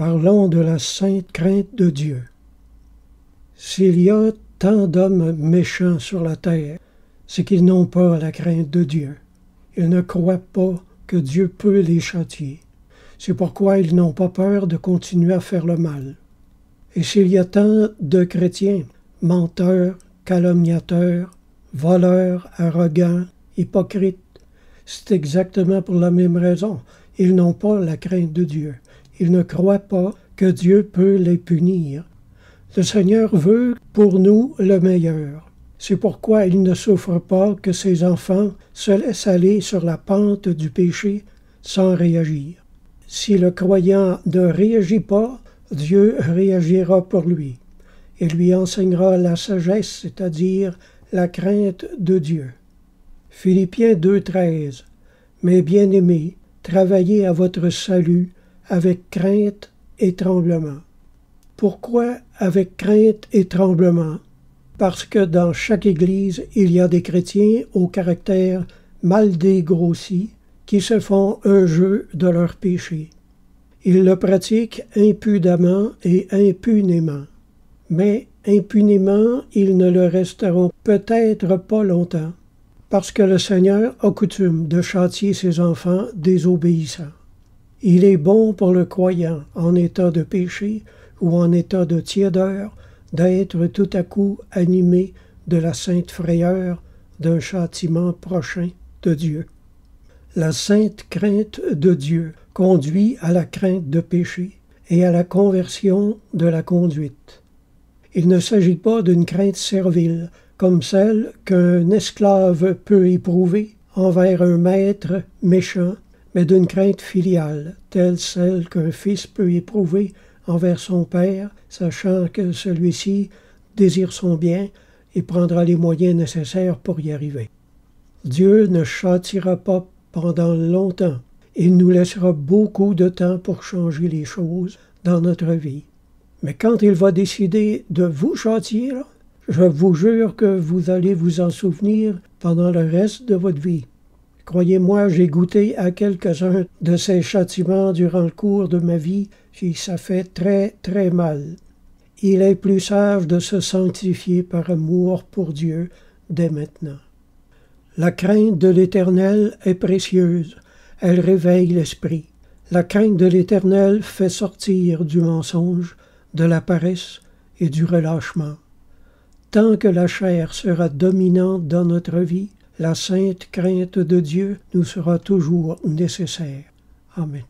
Parlons de la sainte crainte de Dieu. S'il y a tant d'hommes méchants sur la terre, c'est qu'ils n'ont pas la crainte de Dieu. Ils ne croient pas que Dieu peut les châtier. C'est pourquoi ils n'ont pas peur de continuer à faire le mal. Et s'il y a tant de chrétiens, menteurs, calomniateurs, voleurs, arrogants, hypocrites, c'est exactement pour la même raison. Ils n'ont pas la crainte de Dieu. Ils ne croient pas que Dieu peut les punir. Le Seigneur veut pour nous le meilleur. C'est pourquoi il ne souffre pas que ses enfants se laissent aller sur la pente du péché sans réagir. Si le croyant ne réagit pas, Dieu réagira pour lui et lui enseignera la sagesse, c'est-à-dire la crainte de Dieu. Philippiens 2,13 « Mes bien-aimés, travaillez à votre salut avec crainte et tremblement. » Pourquoi avec crainte et tremblement? Parce que dans chaque Église, il y a des chrétiens au caractère mal dégrossi qui se font un jeu de leur péché. Ils le pratiquent impudemment et impunément. Mais impunément, ils ne le resteront peut-être pas longtemps, parce que le Seigneur a coutume de châtier ses enfants désobéissants. Il est bon pour le croyant en état de péché ou en état de tiédeur d'être tout à coup animé de la sainte frayeur d'un châtiment prochain de Dieu. La sainte crainte de Dieu conduit à la crainte de péché et à la conversion de la conduite. Il ne s'agit pas d'une crainte servile, comme celle qu'un esclave peut éprouver envers un maître méchant, mais d'une crainte filiale, telle celle qu'un fils peut éprouver envers son père, sachant que celui-ci désire son bien et prendra les moyens nécessaires pour y arriver. Dieu ne châtiera pas pendant longtemps. Il nous laissera beaucoup de temps pour changer les choses dans notre vie. Mais quand il va décider de vous châtier, je vous jure que vous allez vous en souvenir pendant le reste de votre vie. Croyez-moi, j'ai goûté à quelques-uns de ces châtiments durant le cours de ma vie, et ça fait très, très mal. Il est plus sage de se sanctifier par amour pour Dieu dès maintenant. La crainte de l'Éternel est précieuse, elle réveille l'esprit. La crainte de l'Éternel fait sortir du mensonge, de la paresse et du relâchement. Tant que la chair sera dominante dans notre vie, la sainte crainte de Dieu nous sera toujours nécessaire. Amen.